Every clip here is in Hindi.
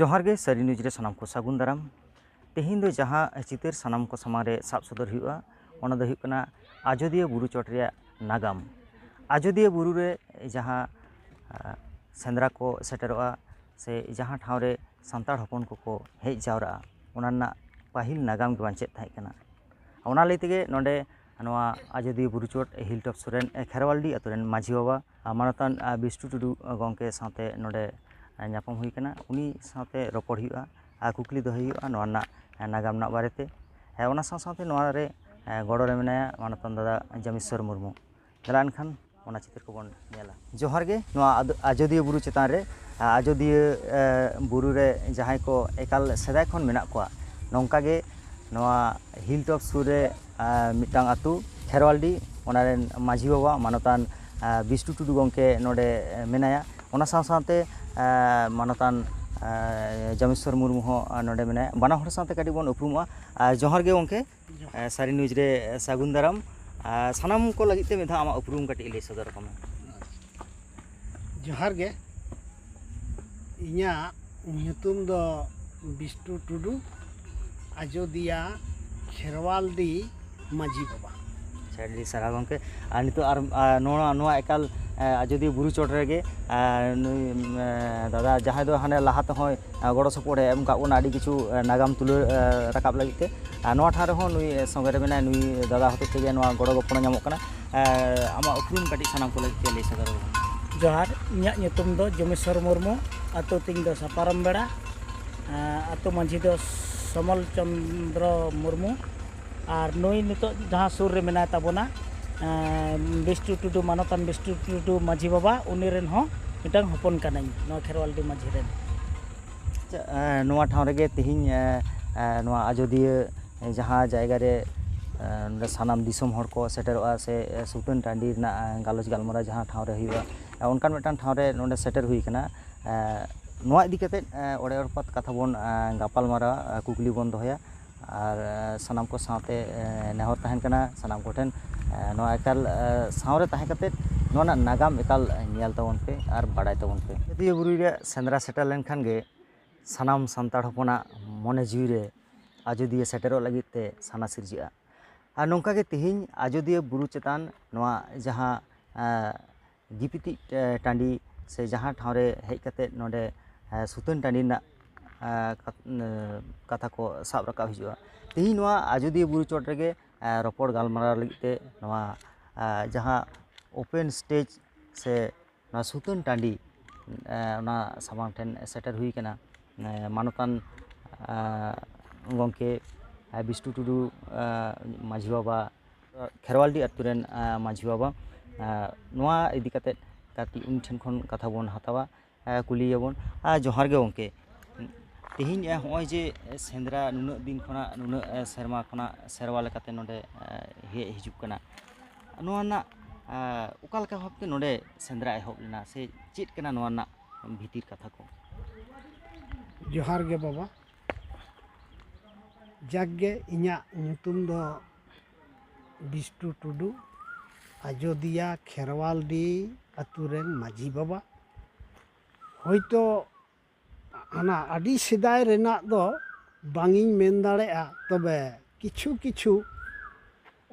जोहार गे सारी न्यूज रे सानाम को सागुन दाराम तेहिं दो जहां चितर सानाम को समारे साब सदर हुआ ओना दो हुकना आजोदिया बुरु चोट रे नागाम आजोदिया बुरु रे जहां सेंद्रा को सेटरोआ से जहां ठाव रे सांतार हपन को हेज जावरा ओना पाहिल नागाम के बांचेत थाई कना ओना लई तेगे नोंडे नोआ आजोदिया बुरु चोट हिल टॉप सुरेन खेरवालडी अतुरेन माझी बाबा मानतान बिस्टु टुडू गंके साथे नोंडे ᱧᱟᱯᱟᱢ हुई कना उनी साथे रपड़ हुआ कुकली दो हुआ नागाम ना बारेते ओना साथे नोआ रे गड़ो रे मेनाया मानतन दादा जमेश्वर मुर्मू चला एनखान ओना चित्र को बन नेला जोहार गे नोआ आजोदिया बुरु चेतान रे आजोदिया बुरु रे जहां को एकाल सेदाय खन मेना कोआ नोंका गे नोआ हिल टॉप सुर रे मिटांग आतु खेरवालडी ओना रे माझी बाबा मानतान बिस्टु टुडू गंके नोडे मेनाया ओना साथे मानतान जमेश्वर मुर्मू हो नोडे मेना बाना हर साथे काटी बन उपरुमा जोहार गे गंके सारी न्यूज रे सागुन दाराम सानाम को लगित ते मेधा आमा उपरुम काटी ले सदर कम जोहार गे इया ᱧᱩᱛᱩᱢ दो बिस्टु टुडू आजोदिया खेरवालडी माझी बाबा साड़ी सारा गंके नितो नोआ एकाल आजोदिया बुरु चोट रेगे दादा जहां दो हाने लाहा ते होय गड़ो सपोर्ट एम का ओना आडी किछु नागाम तुले राकाब लगिते नोआ ठा रे हो नुई संगे रे मेना नुई दादा हते तेगे नोआ गड़ो गपण ᱧᱟᱢᱚᱜ ᱠᱟᱱᱟ आमा उपरुम काटी सानाम को लगिते ले सदर जोहार इᱧᱟᱹᱜ ᱧᱩᱛᱩᱢ ᱫᱚ जमेश्वर मुर्मू आतो तिंग दो सापाराम बेड़ा आतो माझी दो समल चंद्र मुर्मू और नई नितो जहाँ सुर रे मेना ताबोना बिस्टु टुडू मानतान बिस्टु टुडू माझी बाबा उनी रेन हो मिटांग हपन कानाई नो खेरवालडी माझी रेन नोआ ठाव रेगे तिहिं नोआ आजोदिया जहाँ जायगा रे सानाम दिसोम हर को सेटरोआ से सुतन टांडी ना गालोच गालमरा जहाँ ठाव रे हुआ उनकान मिटान ठाव रे नोंडे सेटर हुई कना नोआ इदी कते ओडे ओरपत कथा बोन गापाल मारा कुकली बोन दोया और सानाम को साथे नेहर तहन कना सानाम कोठेन नोआ एकाल सावरे तहन कते नोना नागाम एकाल नेल ताबन पे और बाडाय ताबन पे आजोदिया बुरु रे सेंद्रा सेटर लेन खान गे सानाम सांतार हपना मने जीवी रे आजोदिया सेटरो लगित ते साना सिरजिआ और नोंका गे तिहिं आजोदिया बुरु चेतान नोआ जहां गिपिति टांडी से जहां ठाव रे हेज कते नोडे सुतन टांडी ना कथा को साब रखा हिजुआ तिहिं नोआ आजोदिया बुरु चोट रेगे रपड़ गालमारा लगिते नोआ जहां ओपन स्टेज से नोआ सुतन टांडी ना साबांग ठेन सेटर हुई कना मानतान गंके बिस्टु टुडू माझी बाबा खेरवालडी अतुरेन माझी बाबा नोआ इदी कते काटी उन ठेन खन कथा बोन हतावा कुलियाबन जोहार गे गंके तिहिं होय जे सेंद्रा नुन दिन खना नुन सेरमा खना सेरवा लेकाते नोडे हे हिजुक कना नोआ ना उकाल का हफ्ते नोडे सेंद्रा एहब लेना से चेत कना नोआ ना भीतिर कथा को जोहार गे बाबा जागे इया ᱧᱩᱛᱩᱢ दो बिस्टु टुडू आजोदिया खेरवालडी अतुरेन माझी बाबा होयतो आना आडी सेदाय रेना दो बांगिन मेन दाड़ेआ तबे किछु किछु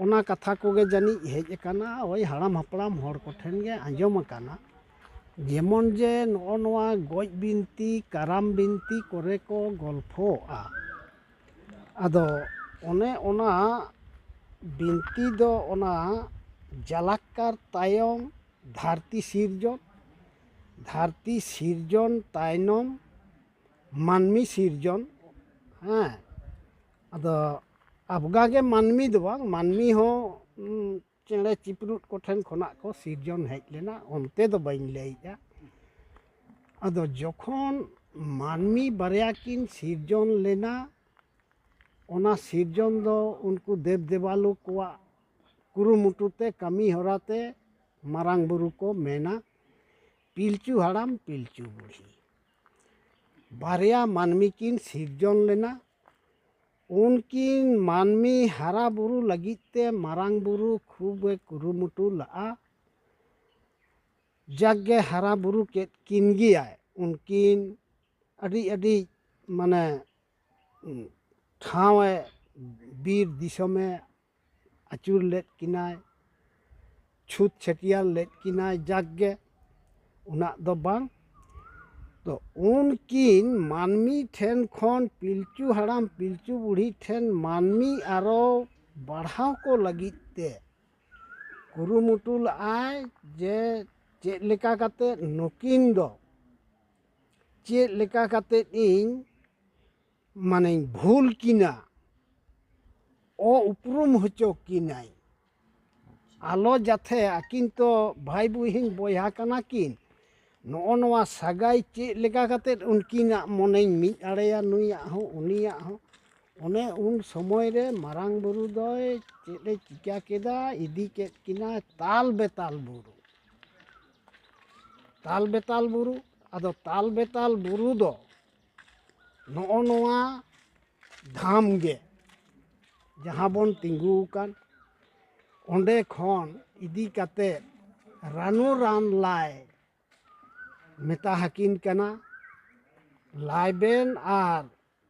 ओना कथा कोगे जानी हेज एकाना ओई हाड़ाम हापड़ाम हर कोठेन गे आंजम अकाना जेमन जे नोआ गज बिनती काराम बिनती करे को गल्फोआ आदो ओने ओना बिनती दो ओना जालाकार तायम धरती सिरजन तायनम मानमी सिरजन हाँ आदो आबगागे मानमी दो बांग मानमी हो चेड़े चिपरुट कोठेन खना को सिरजन हेज लेना ओनते दो बाइन लैया आदो जखन मानमी बारया किन सिरजन लेना ओना सिरजन दो उनको देव देवालु कोआ कुरुमुटुते कमी होराते मारांग बुरु को मेना पिलचू हाड़ाम पिलचू बुढ़ी बारया मानमी किन सिरजन लेना उनकिन मानमी हारा बुरु लगिते मारांग बुरु खूब कुरुमुटु ला जागे हारा बुरु के किन गिया उनकिन अड़ी अड़ी माने ठावे बीर दिसमे आचुर लेद किनाय छूत छटियार लेद किनाय जागे उना दो बांग तो उनकिन मानमी ठेन खन पिलचू हराम पिलचू बुढ़ी ठेन मानमी आरो बढ़ाव को लगिते कुरुमुटुल आय जे चेद लेका काते नुकिन दो चेद लेका काते इन माने भूल किना ओ उपरुम होचो किनाय आलो जाथे आकिन तो भाई बुहिन बोया कना किन नो नवा सगाई चेद लेका काते उनकिना मने मिद आड़ेया नुया हो उनिया हो ओने उन समय रे मारांग बुरु दोय चेदे चिका केदा इदी केद किना ताल बेताल बुरु आदो ताल बेताल बुरु दो नो नवा धाम गे जहाँ बन तिंगु कान ओंडे खन इदी काते रानो रान लाय मेता हकिन कना लाइबेन आर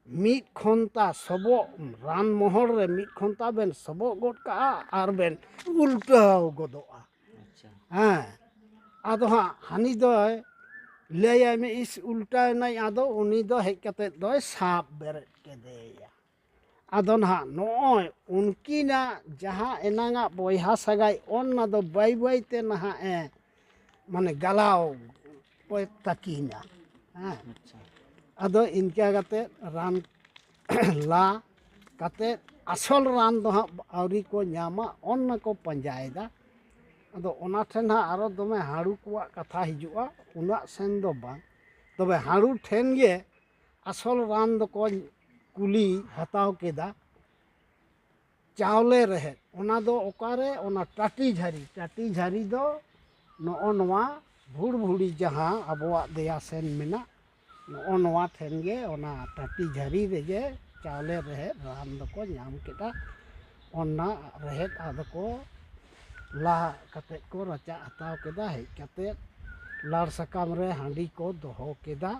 मीट खंता सबो रान मोहर रे मीट खंता बेन सबो गोट का आर बेन उल्टाव गोदोआ हाँ आदो हाँ हानि दो ले में इस उल्टा नहीं आदो उनी दो हेक कते दो साप बेरे के देया आदो ना नोय उनकी ना जहाँ एनांगा बोया सगाई ओन ना दो बाई बाई ते ना माने गलाव पोय तकीना हाँ आदो इनका कते रान ला कते असल रान दो हाँ आवरी को न्यामा ओन ना को पंजायदा आदो ओना ठेन हाँ आरो दमे हाड़ू कुआ कथा हिजुआ उना सेन दो बांग तबे हाड़ू ठेन गे असल रान दो को कुली हताव केदा चावले रहे ओना दो ओकारे ओना टाटी झारी दो नो नवा भूड़ भूड़ी जहाँ अबुआ देया सेन मेना नो नवा ठेन गे ओना टाटी झारी रेगे चावले रहे रान दो को नाम केदा ओना रहे आदो को ला कते को रचा हताव केदा हेज कते लार सकाम रे हांडी को दोहो केदा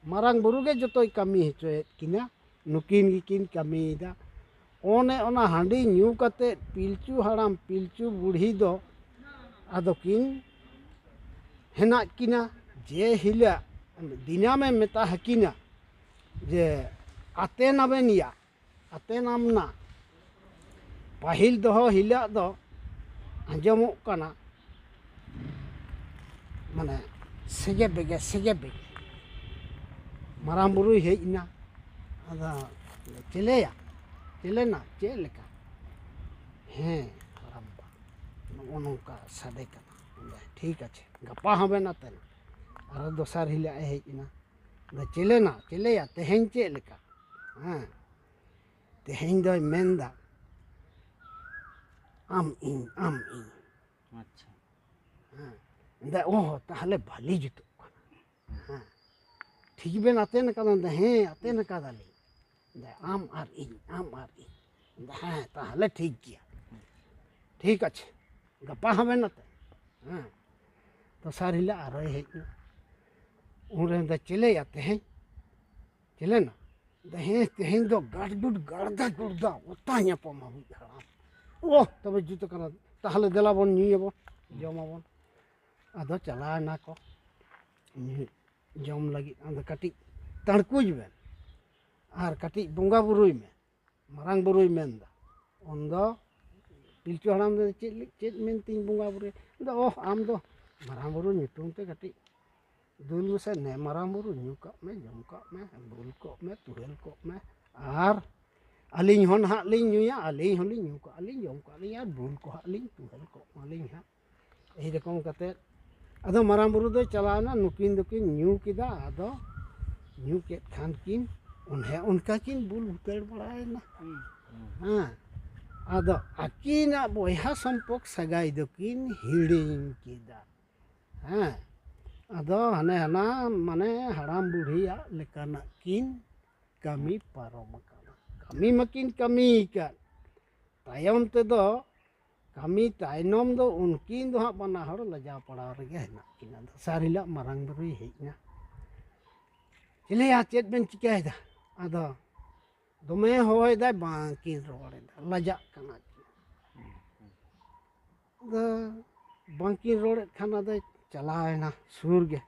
मारांग बुरु गे जतोय कमी हचोयेत किना नुकिन गिकिन कमीदा ओने ओना हांडी न्यू कते पिलचू हराम पिलचू बुढ़ी दो आदो किन हेना किना जे हिला दिना में मेता हकिना जे आते नाबेनिया आते नामना पाहिल दोहो हिला दो आंजमोग काना माने सेगे बेगे मारांग बुरु हेजना आदा चलेया चलेना चेद लेका हें हराम्बा नो नोंका सादे काना ठीक आछे गपा हबेन आतेन आरो दोसार हिला हेजना दा चलेया तेहेन चेद लेका हाँ तेहेन दोय मेनदा आम इन अच्छा हाँ दा ओह ताहले भाली जुतो हाँ ठीक बेन आतेन कादा हें आतेन कादाली आम आर इन हाँ ताहले ठीक गया ठीक अच्छे गपा हमें नते हाँ तो सार हिला आरो हेजना उन चले हैं चले ना तेहें दो गाड़गुड गाड़दा गुड़दा उता पमा हराम ओह तब जुतो कना ताहले देला बन न्यूयबन जमाबन आदो चलाना को जम लगी आदो कटी तड़कुज बेन आर कटी बंगा बुरुई में मारांग बुरुई मेनदा उनदो पिलचू हराम दो चेद मेन तीन बंगा बुरुई दो ओह आम दो मारांग बुरु ᱧᱩᱛᱩᱢ ते कटी दुल से ने मारांग बुरु ᱧᱩ काप में जम काप में बुल काप में तुहेल काप में आर अलिंग हन हा लिंग ᱧᱩᱭᱟ अलिंग हन लिंग ᱧᱩ का अलिंग जम का अलिंग आर बुल को हा लिंग तुहेल को अलिंग हा एही रकम कते आदो मारांग बुरु दो चलाना नुकिन दोकिन ᱧᱩ केदा आदो ᱧᱩ केद खान किन उनका किन बुल उतर बड़ायना हाँ आदो आकिना बोया संपर्क सगाई दोकिन हिड़िंग केदा हाँ आदो हाने हाना माने हराम बुढ़िया लेकाना किन कमी पारम काना कमी मकिन कमी का तायम ते दो कमी तायनम दो उनकिन दो हाँ बना हर लजा पड़ा रगे हेना किना दो सारिला मारांग बुरुई हेजना चले या चेद बेन चिकायदा ᱟᱫᱚ ᱫᱚᱢᱮ ᱦᱚᱦᱚᱭᱮᱫᱟᱭ ᱵᱟᱝᱠᱤᱱ ᱨᱚᱲᱮᱫᱟ ᱞᱟᱡᱟᱜ ᱠᱟᱱᱟ ᱠᱤᱱ ᱟᱫᱚ ᱵᱟᱝᱠᱤᱱ ᱨᱚᱲᱮᱫ ᱠᱷᱟᱱ ᱟᱫᱚᱭ ᱪᱟᱞᱟᱣᱮᱱᱟ ᱥᱩᱨ ᱜᱮ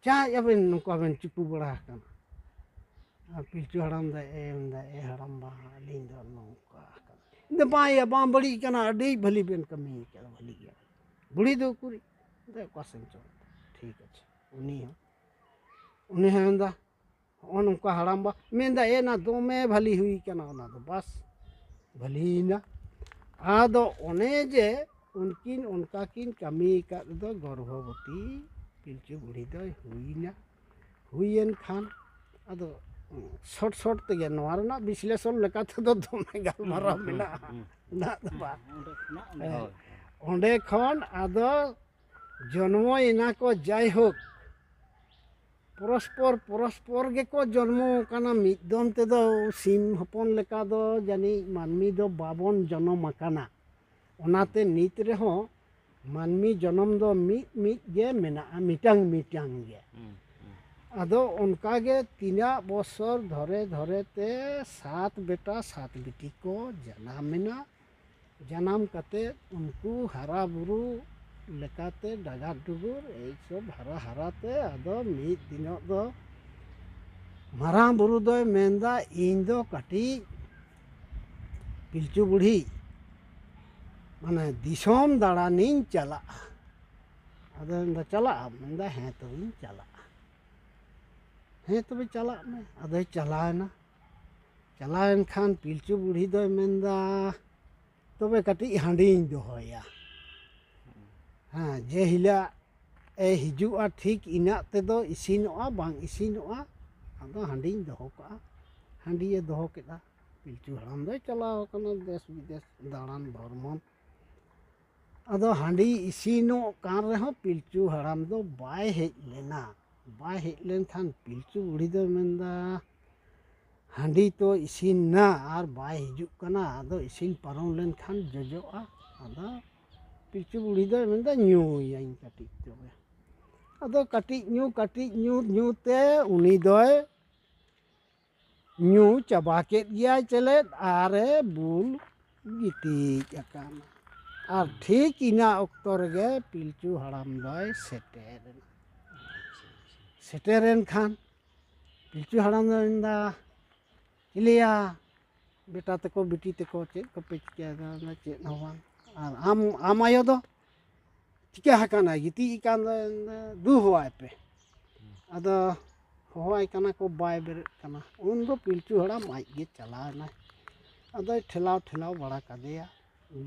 ᱪᱟᱜ ᱟᱵᱮᱱ ᱱᱚᱝᱠᱟ ᱵᱮᱱ ᱪᱩᱯᱩ ᱵᱟᱲᱟ ᱟᱠᱟᱱᱟ ᱟᱨ ᱯᱤᱞᱪᱩ ᱦᱟᱲᱟᱢ ᱫᱚ ᱢᱮᱱᱫᱟ ᱦᱟᱲᱟᱢ ᱵᱟ ᱟᱹᱞᱤᱧ ᱫᱚ ᱱᱚᱝᱠᱟ ᱟᱠᱟᱱᱟ ᱤᱧ ᱫᱚ ᱵᱟᱝᱭᱟ ᱵᱟᱝ ᱵᱟᱹᱲᱤᱡ ᱠᱟᱱᱟ ᱟᱹᱰᱤ ᱵᱷᱟᱹᱞᱤ ᱵᱮᱱ ᱠᱟᱹᱢᱤ ᱠᱟᱫᱟ ᱵᱷᱟᱹᱞᱤ ᱜᱮᱭᱟ ᱵᱩᱲᱦᱤ ᱫᱚ ᱩᱠᱩᱨᱤᱡ ᱢᱮᱱᱫᱟ ᱚᱠᱟ ᱥᱮᱱ ᱪᱚ ᱴᱷᱤᱠ ᱟᱪᱷᱮ ᱩᱱᱤ ᱦᱚᱸ ᱢᱮᱱᱫᱟ ᱦᱚᱸᱜᱼᱚ ᱱᱚᱝᱠᱟ ᱦᱟᱲᱟᱢ ᱵᱟ ᱢᱮᱱᱫᱟ ᱱᱟ ᱫᱚᱢᱮ ᱵᱷᱟᱹᱞᱤ ᱦᱩᱭ ᱠᱟᱱᱟ ᱚᱱᱟ ᱫᱚ ᱵᱟᱥ ᱵᱷᱟᱹᱞᱤᱭᱮᱱᱟ ᱟᱫᱚ ᱚᱱᱮ ᱡᱮ ᱩᱱᱠᱤᱱ ᱚᱱᱠᱟ ᱠᱤᱱ ᱠᱟᱹᱢᱤ ᱟᱠᱟᱫ ᱫᱚ ᱜᱚᱨᱵᱷᱚᱵᱚᱛী ᱯᱤᱞᱪᱩ ᱵᱩᱲᱦᱤ ᱫᱚᱭ ᱦᱩᱭᱱᱟ ᱦᱩᱭᱮᱱ ᱠᱷᱟᱱ ᱟᱫᱚ ᱥᱚᱴ ᱛᱮᱜᱮ ᱱᱚᱣᱟ ᱨᱮᱱᱟᱜ ᱵᱤᱥᱞᱮᱥᱚᱱ ᱞᱮᱠᱟ ᱛᱮᱫᱚ ᱫᱚᱢᱮ ᱜᱟᱞᱢᱟᱨᱟᱣ ᱢᱮᱱᱟᱜᱼᱟ ᱩᱱᱟᱹᱜ ᱫᱚ ᱵᱟᱝ ᱚᱸᱰᱮ ᱠᱷᱚᱱ ᱟᱫᱚ ᱡᱚᱱᱢᱚᱭᱮᱱᱟ ᱠᱚ ᱡᱟᱭᱦᱳᱠ ᱯᱚᱨᱚᱥᱯᱚᱨ ᱜᱮᱠᱚ ᱡᱚᱱᱢᱚ ᱟᱠᱟᱱᱟ ᱢᱤᱫ ᱫᱚᱢ ᱛᱮᱫᱚ ᱥᱤᱢ ᱦᱚᱯᱚᱱ ᱞᱮᱠᱟ ᱫᱚ ᱡᱟᱹᱱᱤᱡ ᱢᱟᱹᱱᱢᱤ ᱫᱚ ᱵᱟᱵᱚᱱ ᱡᱚᱱᱚᱢ ᱟᱠᱟᱱᱟ ᱚᱱᱟᱛᱮ ᱱᱤᱛ ᱨᱮᱦᱚᱸ ᱢᱟᱹᱱᱢᱤ ᱡᱚᱱᱚᱢ ᱫᱚ ᱢᱤᱫ ᱜᱮ ᱢᱮᱱᱟᱜᱼᱟ ᱢᱤᱫᱴᱟᱝ ᱜᱮ ᱟᱫᱚ ᱚᱱᱠᱟᱜᱮ ᱛᱤᱱᱟᱹᱜ ᱵᱚছᱚᱨ ᱫᱷᱚᱨᱮ ᱛᱮ 7 ᱵᱮᱴᱟ 7 ᱵᱤᱴᱤ ᱠᱚ ᱡᱟᱱᱟᱢᱮᱱᱟ ᱡᱟᱱᱟᱢ ᱠᱟᱛᱮᱫ ᱩᱱᱠᱩ ᱦᱟᱨᱟ ᱵᱩᱨᱩ ᱞᱮᱠᱟᱛᱮ ᱰᱟᱜᱟᱨ ᱰᱩᱜᱩᱨ ᱮᱭᱥᱚᱵ ᱦᱟᱨᱟᱛᱮ ᱟᱫᱚ ᱢᱤᱫ ᱫᱤᱱᱚᱜ ᱫᱚ ᱢᱟᱨᱟᱝ ᱵᱩᱨᱩ ᱫᱚᱭ ᱢᱮᱱᱫᱟ ᱤᱧ ᱫᱚ ᱠᱟᱹᱴᱤᱡ ᱯᱤᱞᱪᱩ ᱵᱩᱲᱦᱤ ᱢᱟᱱᱮ ᱫᱤᱥᱚᱢ ᱫᱟᱬᱟᱱᱤᱧ ᱪᱟᱞᱟᱜᱼᱟ ᱟᱫᱚ ᱢᱮᱱᱫᱟ ᱪᱟᱞᱟᱜᱼᱟ ᱢᱮᱱᱫᱟ ᱦᱮᱸ ᱛᱚᱵᱮᱧ ᱪᱟᱞᱟᱜᱼᱟ ᱦᱮᱸ ᱛᱚᱵᱮ ᱪᱟᱞᱟᱜ ᱢᱮ ᱟᱫᱚᱭ ᱪᱟᱞᱟᱣᱮᱱᱟ ᱪᱟᱞᱟᱣᱮᱱ ᱠᱷᱟᱱ ᱯᱤᱞᱪᱩ ᱵᱩᱲᱦᱤ ᱫᱚᱭ ᱢᱮᱱᱫᱟ ᱛᱚᱵᱮ ᱠᱟᱹᱴᱤᱡ ᱦᱟᱺᱰᱤᱧ ᱫᱚᱦᱚᱭᱟ ᱦᱮᱸ ᱡᱮ ᱦᱤᱞᱳᱜ ᱦᱤᱡᱩᱜᱼᱟ ᱴᱷᱤᱠ ᱤᱱᱟᱹᱜ ᱛᱮᱫᱚ ᱤᱥᱤᱱᱚᱜᱼᱟ ᱵᱟᱝ ᱤᱥᱤᱱᱚᱜᱼᱟ ᱟᱫᱚ ᱦᱟᱺᱰᱤᱧ ᱫᱚᱦᱚ ᱠᱟᱜᱼᱟ ᱦᱟᱺᱰᱤᱭᱮ ᱫᱚᱦᱚ ᱠᱮᱫᱟ ᱯᱤᱞᱪᱩ ᱦᱟᱲᱟᱢ ᱫᱚᱭ ᱪᱟᱞᱟᱣ ᱟᱠᱟᱱᱟ ᱫᱮᱥ ᱵᱤᱫᱮᱥ ᱫᱟᱬᱟᱱ ᱵᱷᱨᱢᱚᱱ ᱟᱫᱚ ᱦᱟᱺᱰᱤ ᱤᱥᱤᱱᱚᱜ ᱠᱟᱱ ᱨᱮᱦᱚᱸ ᱯᱤᱞᱪᱩ ᱦᱟᱲᱟᱢ ᱫᱚ ᱵᱟᱭ ᱦᱮᱡ ᱞᱮᱱᱟ ᱵᱟᱭ ᱦᱮᱡ ᱞᱮᱱᱠᱷᱟᱱ ᱯᱤᱞᱪᱩ ᱵᱩᱲᱦᱤ ᱫᱚᱭ ᱢᱮᱱᱫᱟ ᱦᱟᱺᱰᱤ ᱛᱚ ᱤᱥᱤᱱᱱᱟ ᱟᱨ ᱵᱟᱭ ᱦᱤᱡᱩᱜ ᱠᱟᱱᱟ ᱟᱫᱚ ᱤᱥᱤᱱ ᱯᱟᱨᱚᱢ ᱞᱮᱱᱠᱷᱟᱱ ᱡᱚᱡᱚᱜᱼᱟ ᱟᱫᱚ ᱯᱤᱞᱪᱩ ᱵᱩᱲᱦᱤ ᱫᱚᱭ ᱢᱮᱱᱫᱟ ᱧᱩᱭᱟᱹᱧ ᱠᱟᱹᱴᱤᱡ ᱛᱚᱵᱮ ᱟᱫᱚ ᱠᱟᱹᱴᱤᱡ ᱧᱩ ᱛᱮ ᱩᱱᱤ ᱫᱚᱭ ᱧᱩ ᱪᱟᱵᱟ ᱠᱮᱫ ᱜᱮᱭᱟᱭ ᱪᱮᱞᱮᱫ ᱟᱨᱮ ᱵᱩᱞ ᱜᱤᱛᱤᱡ ᱟᱠᱟᱱᱟ ᱟᱨ ᱴᱷᱤᱠ ᱤᱱᱟᱹ ᱚᱠᱛᱚ ᱨᱮᱜᱮ ᱯᱤᱞᱪᱩ ᱦᱟᱲᱟᱢ ᱫᱚᱭ ᱥᱮᱴᱮᱨᱮᱱᱟ ᱥᱮᱴᱮᱨᱮᱱ ᱠᱷᱟᱱ ᱯᱤᱞᱪᱩ ᱦᱟᱲᱟᱢ ᱫᱚᱭ ᱢᱮᱱᱫᱟ ᱪᱤᱞᱤᱭᱟ ᱵᱮᱴᱟ ᱛᱮᱠᱚ ᱵᱤᱴᱤ ᱛᱮᱠᱚ ᱪᱮᱫ ᱠᱚᱯᱮ ᱪᱤᱠᱟᱹᱭᱫᱟ ᱪᱮᱫ ᱦᱚᱸ ᱵᱟᱝ ᱟᱨ ᱟᱢ ᱟᱭᱳ ᱫᱚ ᱪᱤᱠᱟᱹ ᱟᱠᱟᱱᱟᱭ ᱜᱤᱛᱤᱡ ᱟᱠᱟᱱ ᱫᱚ ᱫᱩ ᱦᱚᱦᱚᱣᱟᱭ ᱯᱮ ᱟᱫᱚ ᱦᱚᱦᱚᱣᱟᱭ ᱠᱟᱱᱟ ᱠᱚ ᱵᱟᱭ ᱵᱮᱨᱮᱫ ᱠᱟᱱᱟ ᱩᱱᱫᱚ ᱯᱤᱞᱪᱩ ᱦᱟᱲᱟᱢ ᱟᱡᱜᱮ ᱪᱟᱞᱟᱣᱮᱱᱟᱭ ᱟᱫᱚᱭ ᱴᱷᱮᱞᱟᱣ ᱵᱟᱲᱟ ᱠᱟᱫᱮᱭᱟ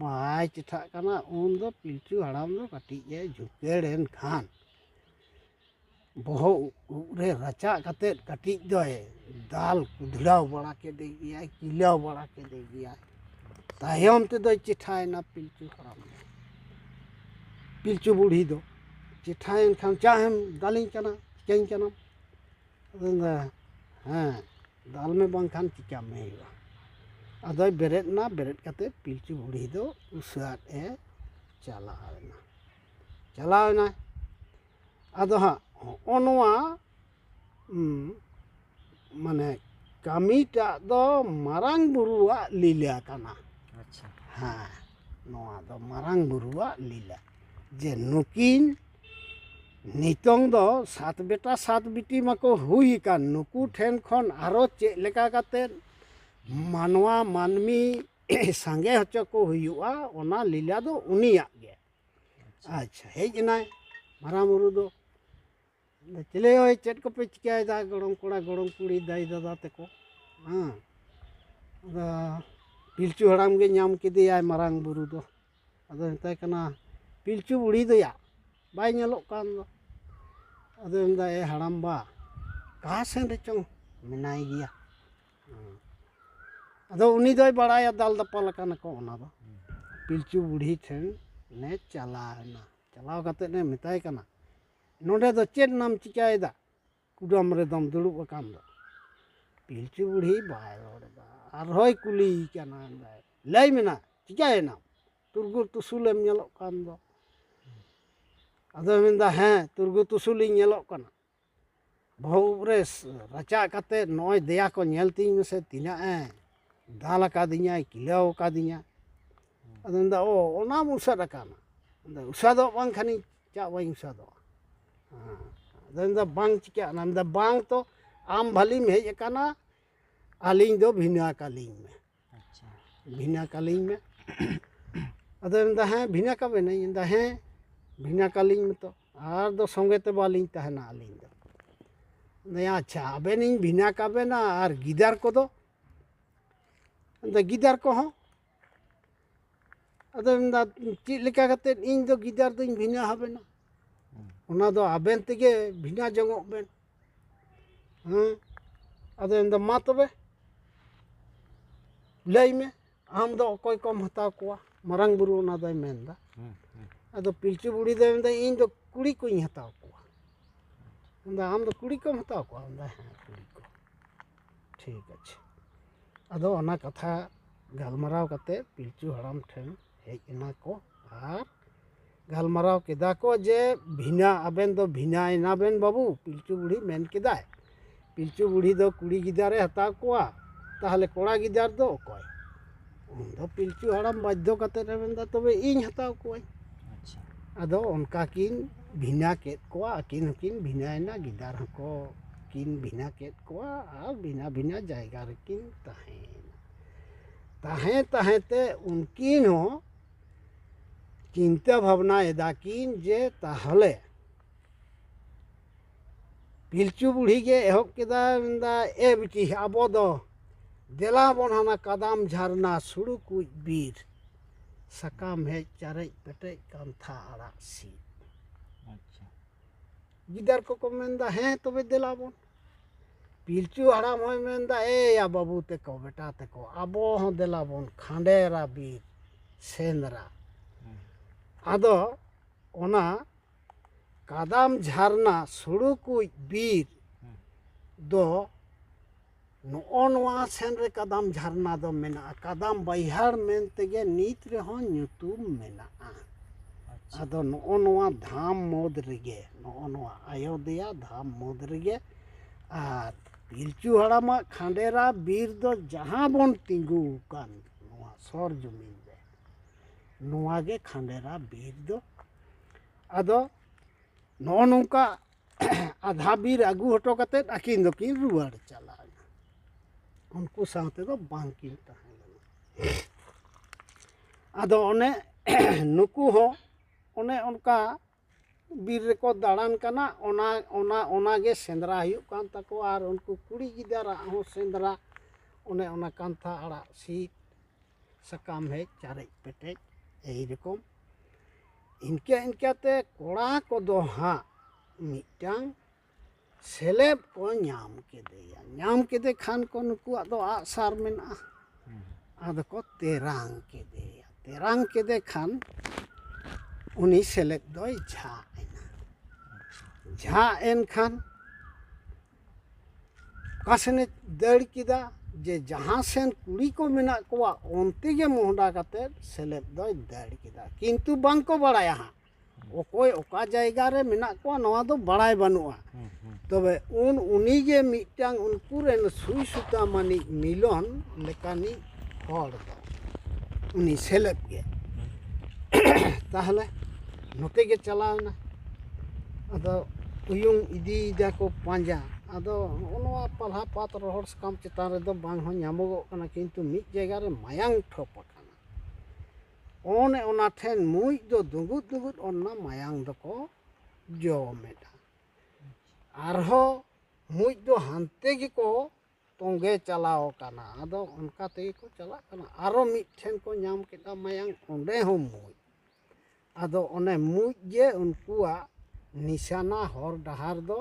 ᱵᱟᱭ ᱪᱮᱴᱷᱟᱜ ᱠᱟᱱᱟ ᱩᱱᱫᱚ ᱯᱤᱞᱪᱩ ᱦᱟᱲᱟᱢ ᱫᱚ ᱠᱟᱹᱴᱤᱡ ᱮ ᱡᱷᱩᱠᱟᱹᱲᱮᱱ ᱠᱷᱟᱱ ᱵᱚᱦᱚᱜ ᱩᱵ ᱨᱮ ᱨᱟᱪᱟᱜ ᱠᱟᱛᱮᱫ ᱠᱟᱹᱴᱤᱡ ᱫᱚᱭ ᱫᱟᱞ ᱠᱩᱫᱷᱲᱟᱣ ᱵᱟᱲᱟ ᱠᱮᱫᱮ ᱜᱮᱭᱟᱭ ᱠᱤᱞᱟᱹᱣ ᱵᱟᱲᱟ ᱠᱮᱫᱮ ᱜᱮᱭᱟᱭ ᱛᱟᱭᱚᱢ ᱛᱮᱫᱚᱭ ᱪᱮᱴᱷᱟᱭᱮᱱᱟ ᱯᱤᱞᱪᱩ ᱦᱟᱲᱟᱢ ᱫᱚ ᱯᱤᱞᱪᱩ ᱵᱩᱲᱦᱤ ᱫᱚ ᱪᱮᱴᱷᱟᱭᱮᱱ ᱠᱷᱟᱱ ᱪᱟ ᱮᱢ ᱫᱟᱞᱤᱧ ᱠᱟᱱᱟ ᱪᱤᱠᱟᱹᱧ ᱠᱟᱱᱟᱢ ᱟᱫᱚ ᱦᱮᱸ ᱫᱟᱞ ᱢᱮ ᱵᱟᱝᱠᱷᱟᱱ ᱪᱤᱠᱟ ᱢᱮ ᱦᱩᱭᱩᱜᱼᱟ ᱟᱫᱚᱭ ᱵᱮᱨᱮᱫ ᱮᱱᱟ ᱵᱮᱨᱮᱫ ᱠᱟᱛᱮᱫ ᱯᱤᱞᱪᱩ ᱵᱩᱲᱦᱤ ᱫᱚ ᱩᱥᱟᱹᱫ ᱪᱟᱞᱟᱣᱮᱱᱟᱭ ᱟᱫᱚ ᱦᱟᱸᱜ ᱦᱚᱸᱜᱼᱚ ᱱᱚᱣᱟ ᱢᱟᱱᱮ ᱠᱟᱹᱢᱤᱴᱟᱜ ᱫᱚ ᱢᱟᱨᱟᱝ ᱵᱩᱨᱩᱣᱟᱜ ᱞᱤᱞᱟ ᱠᱟᱱᱟ ᱟᱪᱪᱷᱟ ᱦᱮᱸ ᱱᱚᱣᱟ ᱫᱚ ᱢᱟᱨᱟᱝ ᱵᱩᱨᱩᱣᱟᱜ ᱞᱤᱞᱟ ᱡᱮ ᱱᱩᱠᱤᱱ ᱱᱤᱛᱚᱝ ᱫᱚ 7 ᱵᱮᱴᱟ 7 ᱵᱤᱴᱤ ᱢᱟᱠᱚ ᱦᱩᱭ ᱟᱠᱟᱱ ᱱᱩᱠᱩ ᱴᱷᱮᱱ ᱠᱷᱚᱱ ᱟᱨᱚ ᱪᱮᱫ ᱞᱮᱠᱟ ᱠᱟᱛᱮᱫ ᱢᱟᱹᱱᱢᱤ ᱥᱟᱸᱜᱮ ᱦᱚᱪᱚ ᱠᱚ ᱦᱩᱭᱩᱜᱼᱟ ᱚᱱᱟ ᱞᱤᱞᱟ ᱫᱚ ᱩᱱᱤᱭᱟᱜ ᱜᱮ ᱟᱪᱪᱷᱟ ᱦᱮᱡ ᱮᱱᱟᱭ ᱢᱟᱨᱟᱝ ᱵᱩᱨᱩ ᱫᱚ ᱪᱮᱞᱮ ᱳᱭ ᱪᱮᱫ ᱠᱚᱯᱮ ᱪᱤᱠᱟᱹᱭᱮᱫᱟ ᱜᱚᱲᱚᱢ ᱠᱚᱲᱟ ᱜᱚᱲᱚᱢ ᱠᱩᱲᱤ ᱫᱟᱹᱭ ᱫᱟᱫᱟ ᱛᱮᱠᱚ ᱦᱮᱸ ᱟᱫᱚ ᱯᱤᱞᱪᱩ ᱦᱟᱲᱟᱢ ᱜᱮ ᱧᱟᱢ ᱠᱮᱫᱮᱭᱟᱭ ᱢᱟᱨᱟᱝ ᱵᱩᱨᱩ ᱫᱚ ᱟᱫᱚ ᱢᱮᱛᱟᱭ ᱠᱟᱱᱟ ᱯᱤᱞᱪᱩ ᱵᱩᱲᱦᱤ ᱫᱚᱭᱟ ᱵᱟᱭ ᱧᱮᱞᱚᱜ ᱠᱟᱱ ᱫᱚ ᱟᱫᱚ ᱢᱮᱱᱫᱟ ᱦᱟᱲᱟᱢ ᱵᱟ ᱚᱠᱟ ᱥᱮᱱ ᱨᱮᱪᱚᱝ ᱢᱮᱱᱟᱭ ᱜᱮᱭᱟ ᱟᱫᱚ ᱩᱱᱤ ᱫᱚᱭ ᱵᱟᱲᱟᱭᱟ ᱫᱟᱞ ᱫᱟᱯᱟᱞ ᱟᱠᱟᱱᱟ ᱠᱚ ᱚᱱᱟ ᱫᱚ ᱯᱤᱞᱪᱩ ᱵᱩᱲᱦᱤ ᱴᱷᱮᱱ ᱱᱮ ᱪᱟᱞᱟᱣᱮᱱᱟ ᱪᱟᱞᱟᱣ ᱠᱟᱛᱮᱫ ᱮ ᱢᱮᱛᱟᱭ ᱠᱟᱱᱟ ᱱᱚᱰᱮ ᱫᱚ ᱪᱮᱫ ᱮᱢ ᱪᱤᱠᱟᱹᱭᱮᱫᱟ ᱠᱩᱰᱟᱹᱢ ᱨᱮᱫᱚᱢ ᱫᱩᱲᱩᱵ ᱟᱠᱟᱱ ᱫᱚ ᱯᱤᱞᱪᱩ ᱵᱩᱲᱦᱤ ᱵᱟᱭ ᱨᱚᱲᱮᱫᱟ ᱟᱨᱦᱚᱸᱭ ᱠᱩᱞᱤᱭᱮ ᱠᱟᱱᱟ ᱞᱟᱹᱭ ᱢᱮᱱᱟ ᱪᱤᱠᱟᱹᱭᱮᱱᱟᱢ ᱛᱩᱨᱜᱩ ᱛᱩᱥᱩᱞᱮᱢ ᱧᱮᱞᱚᱜ ᱠᱟᱱ ᱫᱚ ᱟᱫᱚᱭ ᱢᱮᱱᱫᱟ ᱦᱮᱸ ᱛᱩᱨᱜᱩ ᱛᱩᱥᱩᱞᱤᱧ ᱧᱮᱞᱚᱜ ᱠᱟᱱᱟ ᱵᱟᱹᱦᱩ ᱨᱮ ᱨᱟᱪᱟ ᱠᱟᱛᱮᱫ ᱱᱚᱜᱼᱚᱭ ᱫᱮᱭᱟ ᱠᱚ ᱧᱮᱞ ᱛᱤᱧ ᱢᱮᱥᱮ ᱛᱤᱱᱟᱹᱜ ᱫᱟᱞ ᱟᱠᱟᱫᱤᱧᱟᱭ ᱠᱤᱞᱟᱹᱣ ᱟᱠᱟᱫᱤᱧᱟ ᱟᱫᱚ ᱢᱮᱱᱫᱟ ᱚ ᱚᱱᱟᱢ ᱩᱥᱟᱹᱫ ᱟᱠᱟᱱᱟ ᱩᱥᱟᱫᱚᱜ ᱵᱟᱝ ᱠᱷᱟᱱᱤᱧ ᱪᱟᱜ ᱵᱟᱹᱧ ᱩᱥᱟᱫᱚᱜᱼᱟ ᱟᱫᱚ ᱢᱮᱱᱫᱟ ᱵᱟᱝ ᱪᱤᱠᱟᱹᱜᱼᱟ ᱢᱮᱱᱫᱟ ᱵᱟᱝ ᱛᱚ ᱟᱢ ᱵᱷᱟᱹᱞᱤᱢ ᱦᱮᱡ ᱟᱠᱟᱱᱟ ᱟᱹᱞᱤᱧ ᱫᱚ ᱵᱷᱤᱱᱟᱹ ᱠᱟᱹᱞᱤᱧ ᱢᱮ ᱵᱷᱤᱱᱟᱹ ᱠᱟᱹᱞᱤᱧ ᱢᱮ ᱟᱫᱚ ᱢᱮᱱᱫᱟ ᱦᱮᱸ ᱵᱷᱤᱱᱟᱹ ᱠᱟᱵᱮᱱᱟᱹᱧ ᱢᱮᱱᱫᱟ ᱦᱮᱸ ᱵᱷᱤᱱᱟᱹ ᱠᱟᱹᱞᱤᱧ ᱢᱮᱛᱚ ᱟᱨ ᱫᱚ ᱥᱚᱸᱜᱮ ᱛᱮ ᱵᱟᱹᱞᱤᱧ ᱛᱟᱦᱮᱱᱟ ᱟᱹᱞᱤᱧ ᱫᱚ ᱟᱪᱪᱷᱟ ᱟᱵᱮᱱᱤᱧ ᱵᱷᱤᱱᱟᱹ ᱠᱟᱵᱮᱱᱟ ᱟᱨ ᱜᱤᱫᱟᱹᱨ ᱠᱚᱫᱚ ᱜᱤᱫᱟᱹᱨ ᱠᱚᱦᱚᱸ ᱟᱫᱚ ᱢᱮᱱᱫᱟ ᱪᱮᱫ ᱞᱮᱠᱟ ᱠᱟᱛᱮᱫ ᱤᱧ ᱫᱚ ᱜᱤᱫᱟᱹᱨ ᱫᱚᱧ ᱵᱷᱤᱱᱟᱹ ᱦᱟᱵᱮᱱᱟ ᱚᱱᱟ ᱫᱚ ᱟᱵᱮᱱ ᱛᱮᱜᱮ ᱵᱷᱤᱱᱟᱹ ᱡᱚᱝᱚᱜ ᱵᱮᱱ ᱟᱫᱚ ᱢᱮᱱᱫᱟ ᱢᱟ ᱛᱚᱵᱮ ᱞᱟᱹᱭ ᱢᱮ ᱟᱢ ᱫᱚ ᱚᱠᱚᱭ ᱠᱚᱢ ᱦᱟᱛᱟᱣ ᱠᱚᱣᱟ ᱢᱟᱨᱟᱝ ᱵᱩᱨᱩ ᱚᱱᱟ ᱫᱚᱭ ᱢᱮᱱᱫᱟ ᱟᱫᱚ ᱯᱤᱞᱪᱩ ᱵᱩᱲᱦᱤ ᱫᱚᱭ ᱢᱮᱱᱫᱟ ᱤᱧ ᱫᱚ ᱠᱩᱲᱤ ᱠᱚᱧ ᱦᱟᱛᱟᱣ ᱠᱚᱣᱟ ᱢᱮᱱᱫᱟ ᱟᱢ ᱫᱚ ᱠᱩᱲᱤ ᱠᱚᱢ ᱦᱟᱛᱟᱣ ᱠᱚᱣᱟ ᱢᱮᱱᱫᱟ ᱦᱮᱸ ᱠᱩᱲᱤ ᱠᱚ ᱴᱷᱤᱠ ᱟᱪᱷᱮ ᱟᱫᱚ ᱚᱱᱟ ᱠᱟᱛᱷᱟ ᱜᱟᱞᱢᱟᱨᱟᱣ ᱠᱟᱛᱮᱫ ᱯᱤᱞᱪᱩ ᱦᱟᱲᱟᱢ ᱴᱷᱮᱱ ᱦᱮᱡ ᱮᱱᱟ ᱠᱚ ᱟᱨ ᱜᱟᱞᱢᱟᱨᱟw ᱠᱮᱫᱟ ᱠᱚ ᱡᱮ ᱵᱷᱤᱱᱟᱹ ᱟᱵᱮᱱ ᱫᱚ ᱵᱷᱤᱱᱟᱹᱭᱮᱱᱟ ᱵᱮᱱ ᱵᱟᱹᱵᱩ ᱯᱤᱞᱪᱩ ᱵᱩᱲᱦᱤ ᱢᱮᱱ ᱠᱮᱫᱟᱭ ᱯᱤᱞᱪᱩ ᱵᱩᱲᱦᱤ ᱫᱚ ᱠᱩᱲᱤ ᱜᱤᱫᱟᱹᱨᱮ ᱦᱟᱛᱟᱣ ᱠᱚᱣᱟ ᱛᱟᱦᱚᱞᱮ ᱠᱚᱲᱟ ᱜᱤᱫᱟᱹᱨ ᱫᱚ ᱚᱠᱚᱭ ᱩᱱᱫᱚ ᱯᱤᱞᱪᱩ ᱦᱟᱲᱟᱢ ᱵᱟᱫᱽᱫᱷᱚ ᱠᱟᱛᱮᱫ ᱮ ᱢᱮᱱᱫᱟ ᱛᱚᱵᱮ ᱤᱧ ᱦᱟᱛᱟᱣ ᱠᱚᱣᱟᱹᱧ ᱟᱫᱚ ᱚᱱᱠᱟ ᱠᱤᱱ ᱵᱷᱤᱱᱟᱹ ᱠᱮᱫ ᱠᱚᱣᱟ ᱟᱹᱠᱤᱱ ᱦᱚᱸᱠᱤᱱ ᱵᱷᱤᱱᱟᱹᱭᱮᱱᱟ ᱜᱤᱫᱟᱹᱨ ᱦᱚᱸᱠᱚ ᱠᱤᱱ ᱵᱷᱤᱱᱟᱹ ᱠᱮᱫ ᱠᱚᱣᱟ ᱟᱨ ᱵᱷᱤᱱᱟᱹ ᱵᱷᱤᱱᱟᱹ ᱡᱟᱭᱜᱟ ᱨᱮᱠᱤᱱ ᱛᱟᱦᱮᱸᱭᱮᱱᱟ ᱛᱟᱦᱮᱸ ᱛᱮ ᱩᱱᱠᱤᱱ ᱦᱚᱸ ᱪᱤᱱᱛᱟᱹ ᱵᱷᱟᱵᱽᱱᱟᱭᱮᱫᱟ ᱠᱤᱱ ᱡᱮ ᱛᱟᱦᱚᱞᱮ ᱯᱤᱞᱪᱩ ᱵᱩᱲᱦᱤ ᱜᱮ ᱮᱦᱚᱵ ᱠᱮᱫᱟ ᱢᱮᱱᱫᱟ ᱮ ᱵᱤᱴᱤ ᱟᱵᱚ ᱫᱚ ᱫᱮᱞᱟ ᱵᱚᱱ ᱦᱟᱱᱟ ᱠᱟᱫᱟᱢ ᱡᱷᱟᱨᱱᱟ ᱥᱩᱲᱩ ᱠᱩᱡ ᱵᱤᱨ ᱥᱟᱠᱟᱢ ᱦᱮᱡ ᱪᱟᱨᱮᱡ ᱯᱮᱴᱮᱡ ᱠᱟᱱᱛᱷᱟ ᱟᱲᱟᱜ ᱥᱤᱫ ᱜᱤᱫᱟᱹᱨ ᱠᱚᱠᱚ ᱢᱮᱱᱫᱟ ᱦᱮᱸ ᱛᱚᱵᱮ ᱫᱮᱞᱟ ᱵᱚᱱ ᱯᱤᱞᱪᱩ ᱦᱟᱲᱟᱢ ᱦᱚᱸᱭ ᱢᱮᱱᱫᱟ ᱮᱭᱟ ᱵᱟᱹᱵᱩ ᱛᱮᱠᱚ ᱵᱮᱴᱟ ᱛᱮᱠᱚ ᱟᱵᱚ ᱦᱚᱸ ᱫᱮᱞᱟ ᱵᱚᱱ ᱠᱷᱟᱸᱰᱮᱨᱟ ᱵᱤᱨ ᱥᱮᱸᱫᱽᱨᱟ ᱟᱫᱚ ᱚᱱᱟ ᱠᱟᱫᱟᱢ ᱡᱷᱟᱨᱱᱟ ᱥᱩᱲᱩ ᱠᱩᱡ ᱵᱤᱨ ᱫᱚ ᱱᱚᱜᱼᱚ ᱱᱚᱣᱟ ᱥᱮᱱ ᱨᱮ ᱠᱟᱫᱟᱢ ᱡᱷᱟᱨᱱᱟ ᱫᱚ ᱢᱮᱱᱟᱜᱼᱟ ᱠᱟᱫᱟᱢ ᱵᱟᱹᱭᱦᱟᱹᱲ ᱢᱮᱱ ᱛᱮᱜᱮ ᱱᱤᱛ ᱨᱮᱦᱚᱸ ᱧᱩᱛᱩᱢ ᱢᱮᱱᱟᱜᱼᱟ ᱟᱫᱚ ᱱᱚᱜᱼᱚ ᱱᱚᱣᱟ ᱫᱷᱟᱢ ᱢᱩᱫᱽ ᱨᱮᱜᱮ ᱱᱚᱜᱼᱚ ᱱᱚᱣᱟ ᱟᱭᱳᱫᱮᱭᱟ ᱫᱷᱟᱢ ᱢᱩᱫᱽ ᱨᱮᱜᱮ ᱟᱨ ᱯᱤᱞᱪᱩ ᱦᱟᱲᱟᱢᱟᱜ ᱠᱷᱟᱸᱰᱮᱨᱟ ᱵᱤᱨ ᱫᱚ ᱡᱟᱦᱟᱸ ᱵᱚᱱ ᱛᱤᱸᱜᱩ ᱟᱠᱟᱱ ᱱᱚᱣᱟ ᱥᱚᱨ ᱡᱩᱢᱤᱱ ᱨᱮ ᱱᱚᱣᱟ ᱜᱮ ᱠᱷᱟᱸᱰᱮᱨᱟ ᱵᱤᱨ ᱫᱚ ᱟᱫᱚ ᱱᱚᱜᱼᱚ ᱱᱚᱝᱠᱟ ᱟᱫᱷᱟ ᱵᱤᱨ ᱟᱹᱜᱩ ᱦᱚᱴᱚ ᱠᱟᱛᱮᱫ ᱟᱹᱠᱤᱱ ᱫᱚᱠᱤᱱ ᱨᱩᱣᱟᱹᱲ ᱪᱟᱞᱟᱣᱮᱱᱟ ᱩᱱᱠᱩ ᱥᱟᱶ ᱛᱮᱫᱚ ᱵᱟᱝᱠᱤᱱ ᱛᱟᱦᱮᱸ ᱞᱮᱱᱟ ᱟᱫᱚ ᱚᱱᱮ ᱱᱩᱠᱩ ᱦᱚᱸ ᱚᱱᱮ ᱚᱱᱠᱟ ᱵᱤᱨ ᱨᱮᱠᱚ ᱫᱟᱬᱟᱱ ᱠᱟᱱᱟ ᱚᱱᱟᱜᱮ ᱥᱮᱸᱫᱽᱨᱟ ᱦᱩᱭᱩᱜ ᱠᱟᱱ ᱛᱟᱠᱚᱣᱟ ᱟᱨ ᱩᱱᱠᱩ ᱠᱩᱲᱤ ᱜᱤᱫᱟᱹᱨᱟᱜ ᱦᱚᱸ ᱥᱮᱸᱫᱽᱨᱟ ᱚᱱᱮ ᱚᱱᱟ ᱠᱟᱱᱛᱷᱟ ᱟᱲᱟᱜ ᱥᱤᱫ ᱥᱟᱠᱟᱢ ᱦᱮᱡ ᱪᱟᱨᱮᱡ ᱯᱮᱴᱮᱡ ᱮᱭ ᱨᱚᱠᱚᱢ ᱤᱱᱠᱟᱹᱛᱮ ᱠᱚᱲᱟ ᱠᱚᱫᱚ ᱦᱟᱸᱜ ᱢᱤᱫᱴᱟᱝ ᱥᱮᱞᱮᱵ ᱠᱚ ᱧᱟᱢ ᱠᱮᱫᱮᱭᱟ ᱧᱟᱢ ᱠᱮᱫᱮ ᱠᱷᱟᱱ ᱠᱚ ᱱᱩᱠᱩᱣᱟᱜ ᱫᱚ ᱟᱜᱼᱥᱟᱨ ᱢᱮᱱᱟᱜᱼᱟ ᱟᱫᱚ ᱠᱚ ᱛᱮᱨᱟᱝ ᱠᱮᱫᱮᱭᱟ ᱛᱮᱨᱟᱝ ᱠᱮᱫᱮ ᱠᱷᱟᱱ ᱩᱱᱤ ᱥᱮᱞᱮᱫ ᱫᱚᱭ ᱡᱷᱟᱜ ᱮᱱᱟ ᱡᱷᱟᱜ ᱮᱱ ᱠᱷᱟᱱ ᱚᱠᱟ ᱥᱮᱱᱮ ᱫᱟᱹᱲ ᱠᱮᱫᱟ ᱡᱮ ᱡᱟᱦᱟᱸ ᱥᱮᱱ ᱠᱩᱲᱤ ᱠᱚ ᱢᱮᱱᱟᱜ ᱠᱚᱣᱟ ᱚᱱᱛᱮ ᱜᱮ ᱢᱚᱦᱰᱟ ᱠᱟᱛᱮᱫ ᱥᱮᱞᱮᱫ ᱫᱚᱭ ᱫᱟᱹᱲ ᱠᱮᱫᱟ ᱠᱤᱱᱛᱩ ᱵᱟᱝᱠᱚ ᱵᱟᱲᱟᱭᱟ ᱦᱟᱸᱜ ᱚᱠᱚᱭ ᱚᱠᱟ ᱡᱟᱭᱜᱟ ᱨᱮ ᱢᱮᱱᱟᱜ ᱠᱚᱣᱟ ᱱᱚᱣᱟ ᱫᱚ ᱵᱟᱲᱟᱭ ᱵᱟᱹᱱᱩᱜᱼᱟ ᱛᱚᱵᱮ ᱩᱱᱤᱜᱮ ᱢᱤᱫᱴᱟᱝ ᱩᱱᱠᱩ ᱨᱮᱱ ᱥᱩᱭ ᱥᱩᱛᱟᱹᱢᱟᱱᱤᱡ ᱢᱤᱞᱚᱱ ᱞᱮᱠᱟᱱᱤᱡ ᱦᱚᱲ ᱫᱚ ᱩᱱᱤ ᱥᱮᱞᱮᱫ ᱜᱮ ᱛᱟᱦᱚᱞᱮ ᱱᱚᱛᱮ ᱜᱮ ᱪᱟᱞᱟᱣᱮᱱᱟ ᱟᱫᱚ ᱩᱭᱩᱝ ᱤᱫᱤᱭᱮᱫᱟᱠᱚ ᱯᱟᱸᱡᱟ ᱟᱫᱚ ᱱᱚᱜᱼᱚ ᱱᱚᱣᱟ ᱯᱟᱞᱦᱟ ᱯᱟᱛ ᱨᱚᱦᱚᱲ ᱥᱟᱠᱟᱢ ᱪᱮᱛᱟᱱ ᱨᱮᱫᱚ ᱵᱟᱝ ᱦᱚᱸ ᱧᱟᱢᱚᱜᱚᱜ ᱠᱟᱱᱟ ᱠᱤᱱᱛᱩ ᱢᱤᱫ ᱡᱟᱭᱜᱟ ᱨᱮ ᱢᱟᱭᱟᱝ ᱴᱷᱚᱯ ᱟᱠᱟᱱᱟ ᱚᱱᱮ ᱚᱱᱟ ᱴᱷᱮᱱ ᱢᱩᱡ ᱫᱚ ᱫᱩᱸᱜᱩᱫ ᱚᱱᱟ ᱢᱟᱭᱟᱝ ᱫᱚᱠᱚ ᱡᱚᱢᱮᱫᱟ ᱟᱨᱦᱚᱸ ᱢᱩᱡ ᱫᱚ ᱦᱟᱱᱛᱮ ᱜᱮᱠᱚ ᱛᱚᱸᱜᱮ ᱪᱟᱞᱟᱣ ᱠᱟᱱᱟ ᱟᱫᱚ ᱚᱱᱠᱟ ᱛᱮᱜᱮ ᱠᱚ ᱪᱟᱞᱟᱜ ᱠᱟᱱᱟ ᱟᱨᱚ ᱢᱤᱫᱴᱷᱮᱱ ᱠᱚ ᱧᱟᱢ ᱠᱮᱫᱟ ᱢᱟᱭᱟᱝ ᱚᱸᱰᱮ ᱦᱚᱸ ᱢᱩᱡ ᱟᱫᱚ ᱚᱱᱮ ᱢᱩᱡ ᱜᱮ ᱩᱱᱠᱩᱣᱟᱜ ᱱᱤᱥᱟᱱᱟ ᱦᱚᱨ ᱰᱟᱦᱟᱨ ᱫᱚ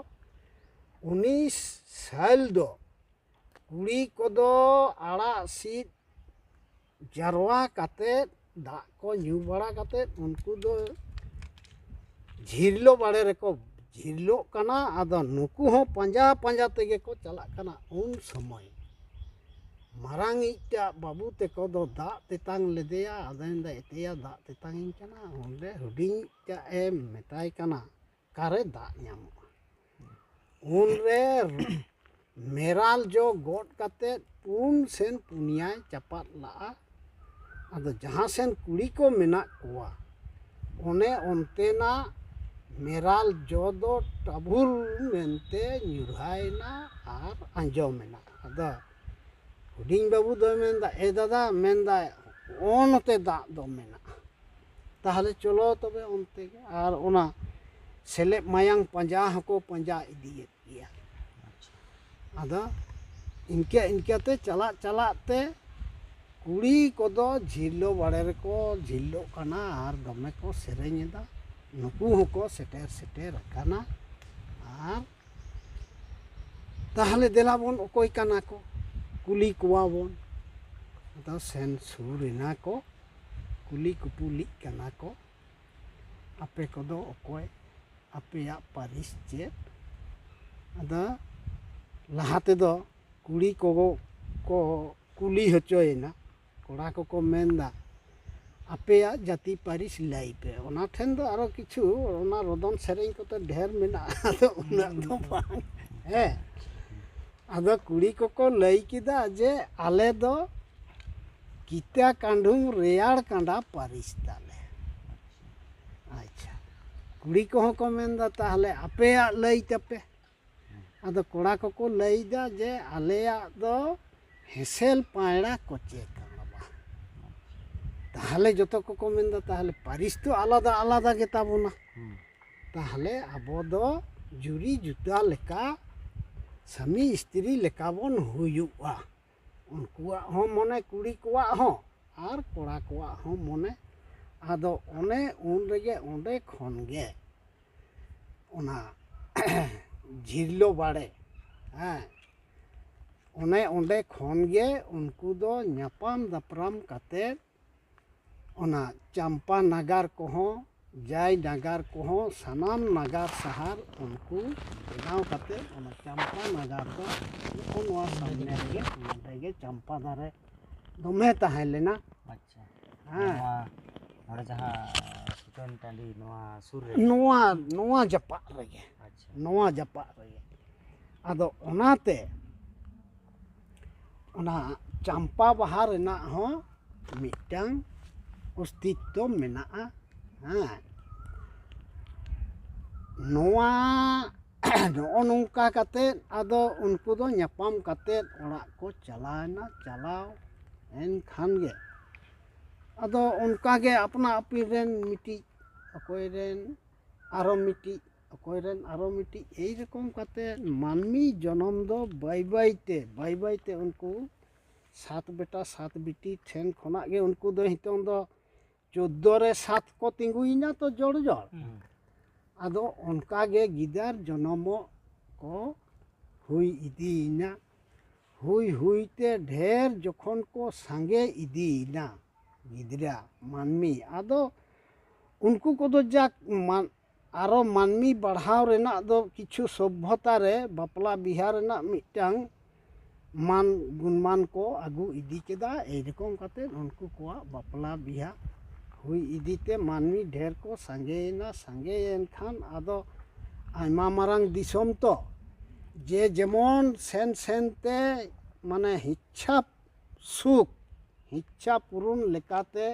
ᱩᱱᱤ ᱥᱟᱞ ᱫᱚ ᱠᱩᱲᱤ ᱠᱚᱫᱚ ᱟᱲᱟᱜ ᱥᱤᱫ ᱡᱟᱨᱣᱟ ᱠᱟᱛᱮᱫ ᱫᱟᱜ ᱠᱚ ᱧᱩ ᱵᱟᱲᱟ ᱠᱟᱛᱮᱫ ᱩᱱᱠᱩ ᱫᱚ ᱡᱷᱤᱨᱞᱚ ᱵᱟᱲᱮ ᱨᱮᱠᱚ ᱡᱷᱤᱨᱞᱚᱜ ᱠᱟᱱᱟ ᱟᱫᱚ ᱱᱩᱠᱩ ᱦᱚᱸ ᱯᱟᱸᱡᱟ ᱛᱮᱜᱮ ᱠᱚ ᱪᱟᱞᱟᱜ ᱠᱟᱱᱟ ᱩᱱ ᱥᱚᱢᱚᱭ ᱢᱟᱨᱟᱝᱤᱡᱴᱟᱜ ᱵᱟᱹᱵᱩ ᱛᱮᱠᱚ ᱫᱚ ᱫᱟᱜ ᱛᱮᱛᱟᱝ ᱞᱮᱫᱮᱭᱟ ᱟᱫᱚᱭ ᱢᱮᱱᱫᱟ ᱮᱛᱮᱭᱟ ᱫᱟᱜ ᱛᱮᱛᱟᱝᱤᱧ ᱠᱟᱱᱟ ᱚᱸᱰᱮ ᱦᱩᱰᱤᱧᱤᱡᱴᱟᱜ ᱮ ᱢᱮᱛᱟᱭ ᱠᱟᱱᱟ ᱚᱠᱟᱨᱮ ᱫᱟᱜ ᱧᱟᱢᱚᱜᱼᱟ उनरे मेराल जो गोट काते पुन सेन पुनियाय चपात लाआ आदो जहाँ सेन कुड़ी को मेना कोआ ओने ओनतेना मेराल जो दो टबुल मेनते न्यूरहायना आर आंजोमेना आदो हुडिंग बाबू दो मेनदा ए दादा मेनदा ओनते दाग दो मेना ताहले चलो तबे ओनते गे आर ओना सेलेब मायांग पंजा हको पंजा इदियेत गिया आदो इनके इनके चला चला ते कुड़ी कोदो झिल्लो बाड़े रेको झिल्लो काना आर दमे को सेरेंयदा नुकु हको सेटेर सेटेर काना आर ताहले देलाबोन ओकोय काना को कुली कुआबोन आदो सेन सुरिना को कुली कुपुली काना को आपे कोदो ओकोय आपेया पारिस चेत आदो लाहाते दो कुड़ी को कुली हचोयना कोड़ा को मेनदा आपेया जाति पारिस लाई पे ओना ठेन दो आरो किछु ओना रोदन सेरेंग को तो ढेर मेना आदो उना दो बांग हे आदो कुड़ी को लाई किदा जे आले दो किता कांडुम रेयाड़ कांडा पारिस ताले अच्छा कुड़ी को मेनदा ताहले आपेया लाई तपे आदो कोड़ा को लईदा जे आलेया दो हेसेल पायड़ा कोचे कानाबा ताहले जतो को मेनदा ताहले पारिस तो आलादा आलादा गे ताबोना ताहले आबो दो जुरी जुता लेका स्वामी स्त्री लेका बोन हुयुआ उनकुआ हो मने कुड़ी कुआ हो आर कोड़ा कुआ हो मने आदो ओने उन रेगे ओंडे खन गे ओना झिल्लो बाड़े हाँ ओने ओंडे खन गे उनको दो न्यापाम दापराम काते ओना चंपा नागार को जाय नागार को सानाम नागार सहार उनको बनाव काते ओना चंपा नागार दो नोआ सामने गे चंपा दारे दमे ताहे लेना अच्छा हाँ नोडे जहाँ सुतन टांडी नोआ सुर रे नोआ जपा रेगे अच्छा नोआ जपा रेगे आदो ओनाते ओना चंपा बाहा रेना हो मिटांग अस्तित्व मेना हाँ नोआ नो नोंका काते आदो उनको दो न्यापाम काते ओड़ा को चलाना चलाओ एन खान गे आदो उनका गे अपना अपी रेन मिटी अकोय रेन आरो मिटी अकोय रेन आरो मिटी एई रकम काते मानमी जन्म दो बाई बाईते उनको 7 बेटा 7 बेटी ठेन खना गे उनको दो हितों दो 14 रे 7 को तिंगुइना तो जोड़ जोड़ आदो उनका गे गिदार जन्म को हुई इदीना हुई ते ढेर जखन को सांगे इदीना गिदरा मानमी आदो उनको को दो जाक मान आरो मानमी बढ़ाव रेना दो किछु सभ्यता रे बापला बिहार रेना मिटांग मान गुणमान को आगु इदी केदा ए रकम काते उनको को बापला बिहा हुई इदीते मानमी ढेर को सांगेना सांगेन खान आदो आयमा मारांग दिसोम तो जे जेमन सेन सेनते माने हिच्छा सुख हिच्छा पूर्ण लेकाते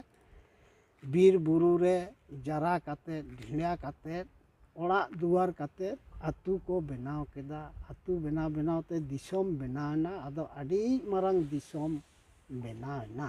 बीर बुरु रे जरा काते ढिड़ा काते ओड़ा दुआर काते आतु को बनाव केदा आतु बनाव बनाव ते दिसोम बनावना आदो आडी मारांग दिसोम बनावना